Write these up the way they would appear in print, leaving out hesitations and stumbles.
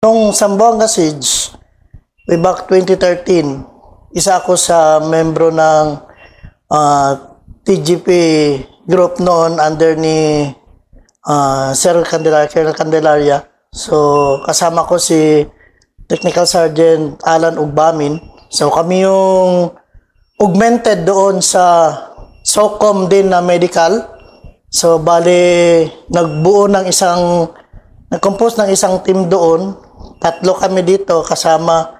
Nung Zamboanga Siege, way back 2013, isa ako sa membro ng TGP group noon under ni Sir Colonel Candelaria. So, kasama ko si Technical Sergeant Alan Ugbamin. So, kami yung augmented doon sa SOCOM din na medical. So, bali, nag-compose ng isang team doon. 3 kami dito kasama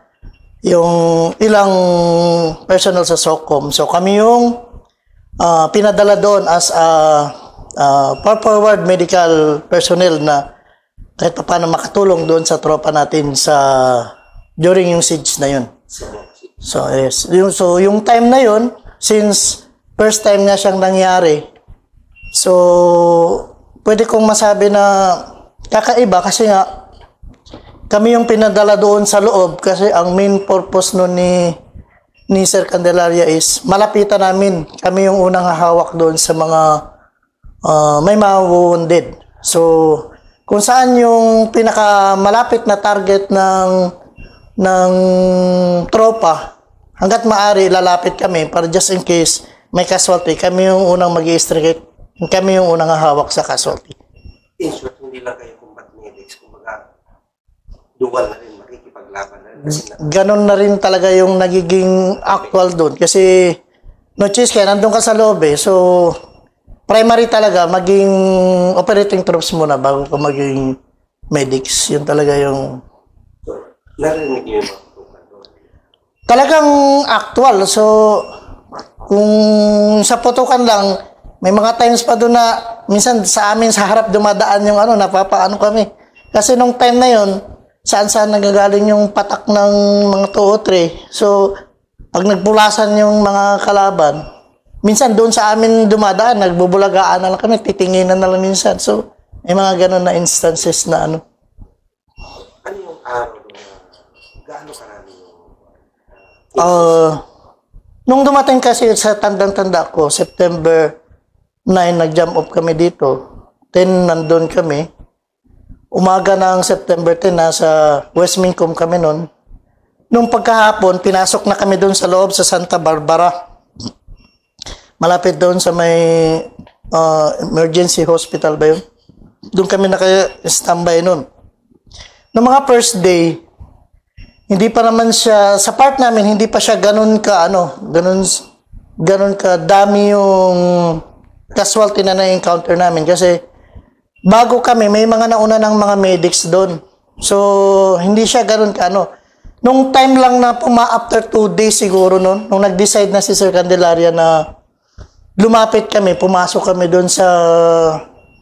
yung ilang personnel sa SOCOM. So, kami yung pinadala doon as forward medical personnel na kahit pa paano makatulong doon sa tropa natin during yung siege na yun. So, yes. So, yung time na yun, since first time nga siyang nangyari, so, pwede kong masabi na kakaiba kasi nga, kami yung pinadala doon sa loob kasi ang main purpose nun ni Sir Candelaria is malapitan namin. Kami yung unang hahawak doon sa mga may mga wounded. So, kung saan yung pinakamalapit na target ng tropa, hanggat maaari lalapit kami para just in case may casualty, kami yung unang mag-i-extricate, kami yung unang hahawak sa casualty. In short, hindi lang kayo combat medics, kumbaga dual na rin, makikipaglaban na rin. Ganon na rin talaga yung nagiging actual doon. Kasi, no choice kaya, nandun ka sa loob eh. So, primary talaga, maging operating troops muna bago ka maging medics. Yun talaga yung... So, narinig niyo yung mga tutukan doon? Talagang actual. So, kung sa putukan lang, may mga times pa doon na minsan sa amin sa harap dumadaan yung napapaano kami. Kasi nung time na yun, saan-saan nagagaling yung patak ng mga 2 o 3. So, pag nagpulasan yung mga kalaban, minsan doon sa amin dumadaan, nagbubulagaan na lang kami, titinginan na lang minsan. So, may mga ganun na instances na Ano yung araw na gaano karami yung... nung dumating kasi sa tandang-tanda ko, September 9, nag-jump off kami dito. 10, nandun kami. Umaga ng September 10, nasa West Mincom kami noon. Nung pagkahapon, pinasok na kami doon sa loob sa Santa Barbara. Malapit doon sa may emergency hospital ba yun? Doon kami naka-standby noon. Noong mga first day, hindi pa naman siya, sa part namin, hindi pa siya ganun ka dami yung casualty na na-encounter namin. Kasi, bago kami, may mga nauna ng mga medics doon. So, hindi siya ganun ka Nung time lang na after 2 days siguro noon, nung nag-decide na si Sir Candelaria na lumapit kami, pumasok kami doon sa,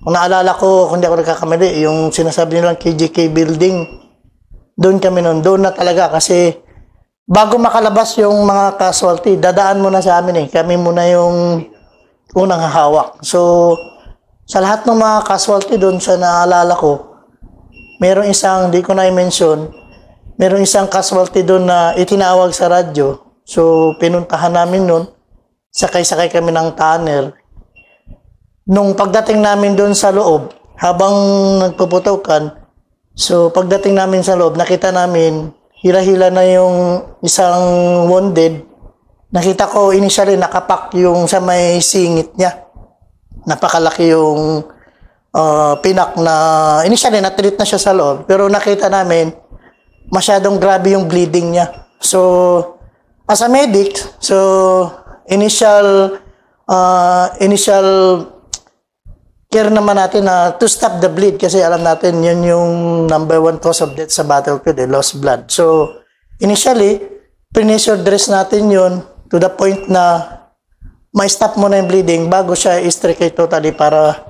kung naalala ko, kung hindi ako nagkakamali, yung sinasabi nilang KGK building, doon kami noon. Doon na talaga kasi bago makalabas yung mga casualty, dadaan muna sa amin eh. Kami muna yung unang hahawak. So, sa lahat ng mga casualty doon sa naalala ko, merong isang, di ko na i-mention, merong isang casualty doon na itinawag sa radyo. So, pinuntahan namin noon. Sakay-sakay kami ng tanner. Nung pagdating namin doon sa loob, habang nagpuputukan, so pagdating namin sa loob, nakita namin, hila-hila na yung isang wounded. Nakita ko initially nakapak yung sa may singit niya. Napakalaki yung pinak na, initially na-treat na siya sa loob, pero nakita namin, masyadong grabe yung bleeding niya. So, as a medic, so, initial care naman natin na to stop the bleed kasi alam natin yun yung number 1 cause of death sa battlefield, lost blood. So, initially, pre-nasal dress natin yun to the point na ma-stop mo na yung bleeding bago siya i-extricate totally para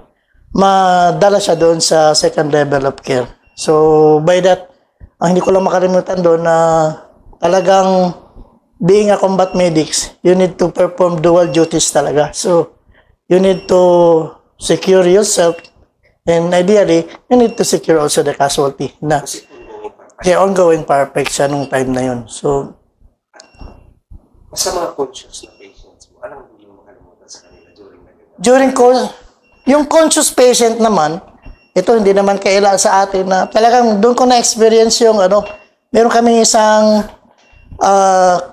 madala siya doon sa second level of care. So, by that, hindi ko lang makalimutan doon na talagang being a combat medics, you need to perform dual duties talaga. So, you need to secure yourself and ideally, you need to secure also the casualty na ongoing perfect siya nung time na yun. So, sa mga conscious na patients mo, anong hindi mo makalimutan sa kanila during na gano'n? Yung conscious patient naman, ito hindi naman kaila sa atin na talagang doon ko na-experience yung ano, meron kami isang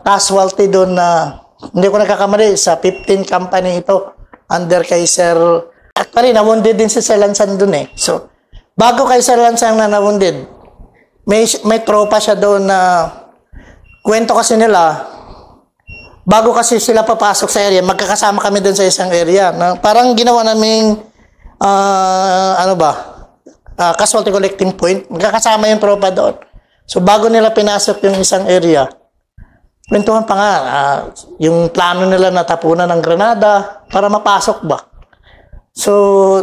casualty doon na hindi ko nakakamali sa 15 company ito under kay Sir. Actually, na-wounded din si Sir Lansan doon eh. So, bago kay Sir Lansan na na-wounded, may tropa siya doon na kwento kasi nila, bago kasi sila papasok sa area, magkakasama kami doon sa isang area. Na parang ginawa naming, casualty collecting point. Magkakasama yung tropa doon. So, bago nila pinasok yung isang area, kwentuhan pa nga, yung plano nila na tapunan ng granada para mapasok ba. So,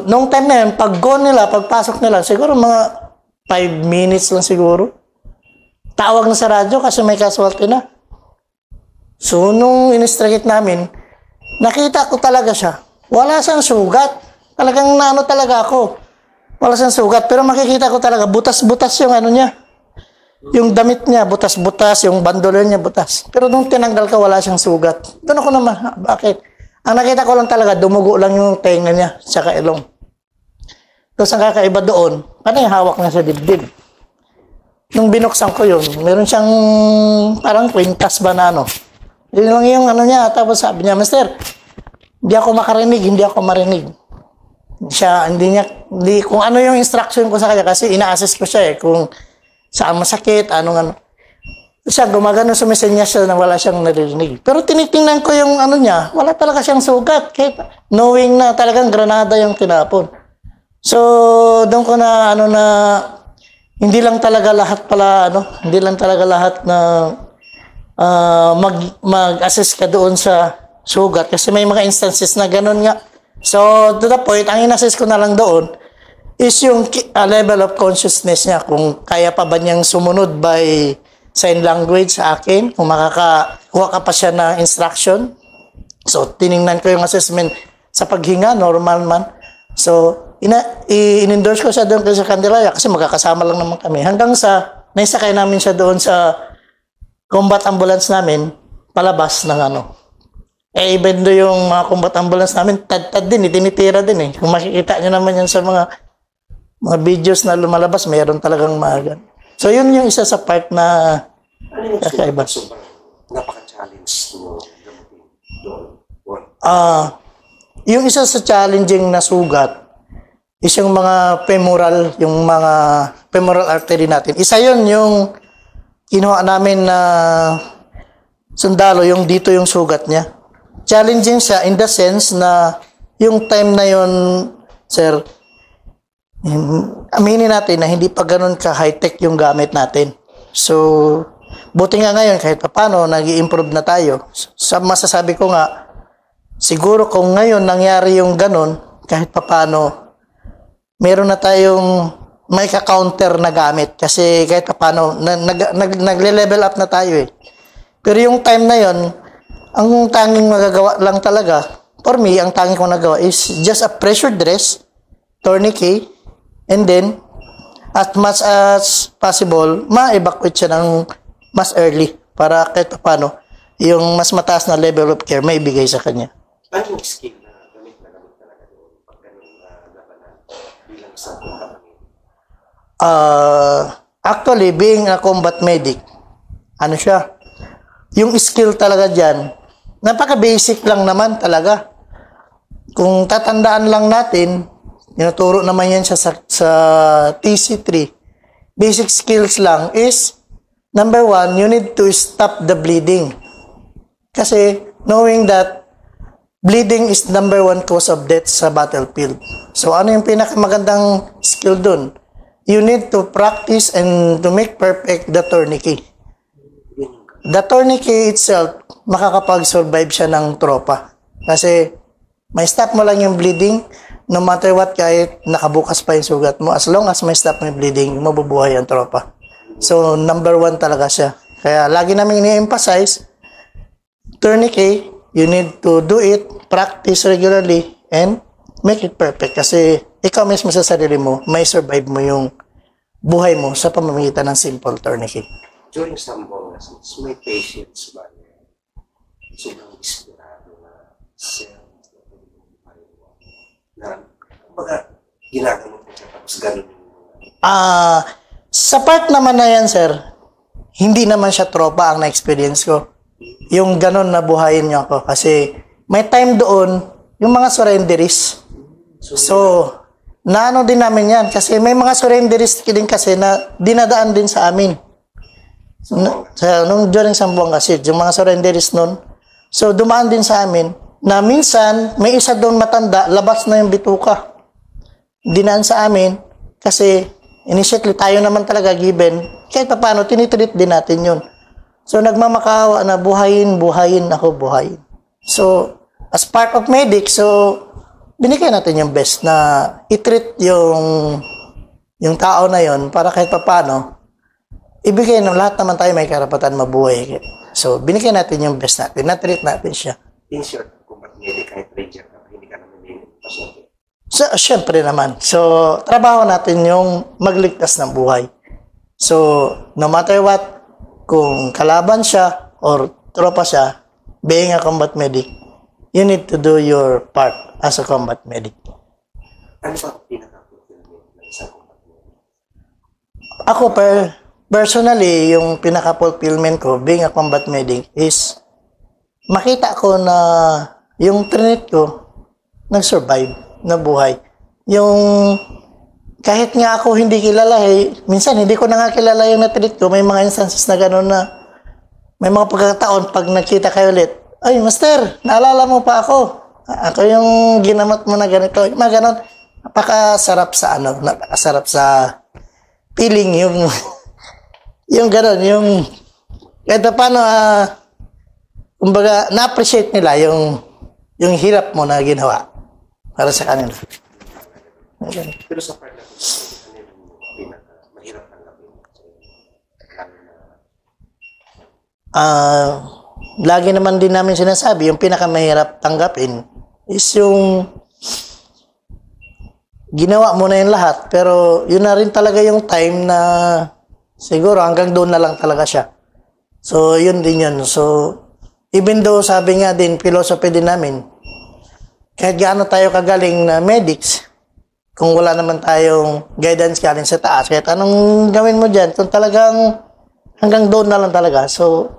nung time na yun, pag-go nila, pagpasok nila, siguro mga 5 minutes lang siguro. Tawag na sa radyo kasi may casualty na. So, nung in-extricate namin, nakita ko talaga siya. Wala siyang sugat. Talagang naano talaga ako. Wala siyang sugat. Pero makikita ko talaga, butas-butas yung ano niya. Yung damit niya, butas-butas. Yung bandolier niya, butas. Pero nung tinanggal ka, wala siyang sugat. Doon ako naman, bakit? Ang nakita ko lang talaga, dumugo lang yung tenga niya, tsaka ilong. Tapos ang kakaiba doon, ano yung hawak niya sa dibdib? Nung binuksan ko yun, meron siyang parang kwintas ba na ano. Yun lang yung ano niya. Tapos sabi niya, Master, hindi ako makarinig, hindi ako marinig. Hindi, kung ano yung instruction ko sa kanya, kasi ina-assess ko siya eh, kung saan masakit, anong ano. Siya, gumagano, sumisenya siya na wala siyang naririnig. Pero tinitingnan ko yung ano niya, wala talaga siyang sugat. Kahit knowing na talagang granada yung tinapon. So, doon ko na, hindi lang talaga lahat na mag-assess ka doon sa sugat. Kasi may mga instances na ganun nga. So, to the point, ang in-assess ko na lang doon is yung level of consciousness niya. Kung kaya pa ba niyang sumunod by sign language sa akin, kung makakakuha ka pa siya na instruction. So, tiningnan ko yung assessment sa paghinga, normal man. So, in-endorse ko siya doon sa Candelaria kasi magkakasama lang naman kami. Hanggang sa, naisakay namin siya doon sa combat ambulance namin, palabas ng ano. Even doon yung mga combat ambulance namin, tad-tad din, tinitira din eh. Kung makikita nyo naman yan sa mga videos na lumalabas, mayroon talagang mga ganun. So, yun yung isa sa part na kakaiba. Napaka-challenge mo doon. Yung isa sa challenging na sugat is yung mga femoral artery natin. Isa yun yung kinuha namin na sundalo, yung dito yung sugat niya. Challenging siya in the sense na yung time na yun, sir, aminin natin na hindi pa ganun ka high-tech yung gamit natin. So, buti nga ngayon kahit paano nag-i-improve na tayo. Sa masasabi ko nga, siguro kung ngayon nangyari yung ganun, kahit paano meron na tayong may ka-counter na gamit. Kasi kahit paano nagle-level up na tayo eh. Pero yung time na yon, ang tanging magagawa lang talaga, for me, ang tanging kong nagawa is just a pressure dress, tourniquet, and then, as much as possible, ma-evacuate siya ng mas early para kahit paano, yung mas mataas na level of care may ibigay sa kanya. Anong skill na gamit talaga doon pag ganun labanan bilang isang combat medic? Actually, being a combat medic, ano siya? Yung skill talaga dyan, napaka-basic lang naman talaga. Kung tatandaan lang natin, tinuturo naman yan siya sa TC3. Basic skills lang is, number 1, you need to stop the bleeding. Kasi, knowing that, bleeding is number 1 cause of death sa battlefield. So, ano yung pinakamagandang skill dun? You need to practice and to make perfect the tourniquet. The tourniquet itself, makakapag-survive siya ng tropa. Kasi, may stop mo lang yung bleeding, no matter what, kahit nakabukas pa yung sugat mo, as long as may stop mo yung bleeding, mabubuhay ang tropa. So, number 1 talaga siya. Kaya, lagi namin ini-emphasize, tourniquet, you need to do it, practice regularly, and make it perfect. Kasi, ikaw mismo sa sarili mo, may survive mo yung buhay mo sa pamamagitan ng simple tourniquet. During some bonus, may patients ba sobrang desperado na self na kumbaga, ginagamot mo Tapos ganun yung Sa part naman na yan, sir, hindi naman siya tropa ang na-experience ko. Yung ganun na buhayin niyo ako. Kasi may time doon, yung mga surrenderies. So, naano din namin yan. Kasi may mga surrenderies din kasi na dinadaan din sa amin. Nung during Sambuanga Siege, yung mga surrenderies nun, so dumaan din sa amin na minsan may isa doon matanda, labas na yung bituka. Dinaan sa amin kasi initially tayo naman talaga given, kahit pa paano, tinitreat din natin yun. So nagmamakaawa na buhayin ako. So as part of medic, so binigay natin yung best na i-treat yung tao na yon para kahit pa paano, ibigay ng lahat naman tayo may karapatan mabuhay. So binigay natin yung best natin, na-treat natin siya. in short, combat medic, kahit ranger ka, hindi ka naman may pasyente. So, syempre naman. So, trabaho natin yung magligtas ng buhay. So, no matter what, kung kalaban siya or tropa siya, being a combat medic, you need to do your part as a combat medic. Ano ba ang pinaka-fulfillment ng isang combat medic? Ako, personally, yung pinaka-fulfillment ko, being a combat medic, is makita ko na yung trinit ko nag-survive na buhay. Yung kahit nga ako hindi kilala, minsan hindi ko na nga kilala yung na-treat ko. May mga instances na gano'n na may mga pagkakataon pag nakita kayo ulit, ay, master, naalala mo pa ako. Ako yung ginamat mo na ganito. Yung mga gano'n, napakasarap sa feeling yung yung gano'n, yung kahit paano, kumbaga, na-appreciate nila yung hirap mo na ginawa para sa kanila. Pero sa part natin, ano yung pinaka-mahirap tanggapin? Lagi naman din namin sinasabi, yung pinakamahirap tanggapin is yung ginawa mo na yung lahat, pero yun na rin talaga yung time na siguro hanggang doon na lang talaga siya. So, yun din yun. So, even though sabi nga din, philosophy din namin, kahit gaano tayo kagaling na medics, kung wala naman tayong guidance galing sa taas, kahit anong gawin mo dyan, kung talagang hanggang doon na lang talaga. So,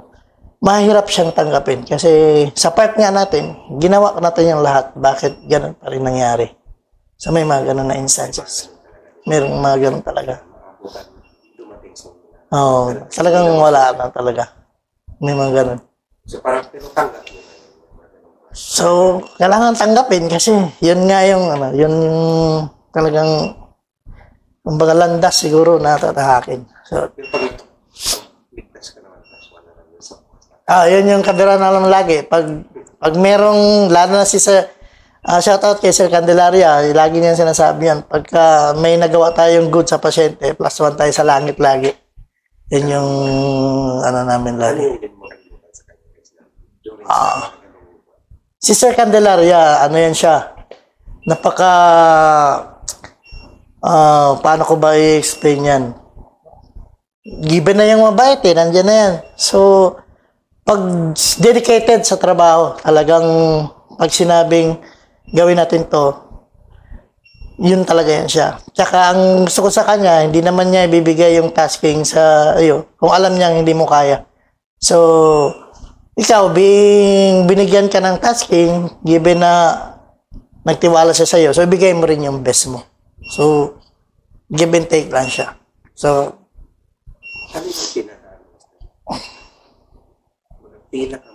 mahirap siyang tanggapin. Kasi sa part nga natin, ginawa natin yung lahat. Bakit ganun pa rin nangyari? So, may mga ganun na instances. Merong mga ganun talaga. Oo, talagang wala na talaga. May mga ganun. So, parang pero tanggap mo. So, kailangan tanggapin kasi yun nga yung, yun yung talagang kumbaga landas siguro na tatahakin. So, Pero pag ligtas ka naman, tapos wala naman sa yun yung kabira na lang lagi. Pag merong, lalo na si Sir, shoutout kay Sir Candelaria, lagi niyan sinasabi yan, pagka may nagawa tayong good sa pasyente, plus 1 tayo sa langit lagi. Yun yung, namin lagi. ano yung din mo sa kanya during sa Si Sir Candelaria, yan siya, napaka, paano ko ba i-explain yan? Given na yung mabait nandyan na yan. So, pag dedicated sa trabaho, talagang pag sinabing gawin natin to, yun talaga yan siya. Tsaka ang gusto ko sa kanya, hindi naman niya ibibigay yung tasking sa kung alam niya hindi mo kaya. So, ikaw, binigyan ka ng tasking, given na nagtiwala siya sa'yo, so ibigay mo rin yung best mo. So, give and take lang siya. So, ano yung pinaka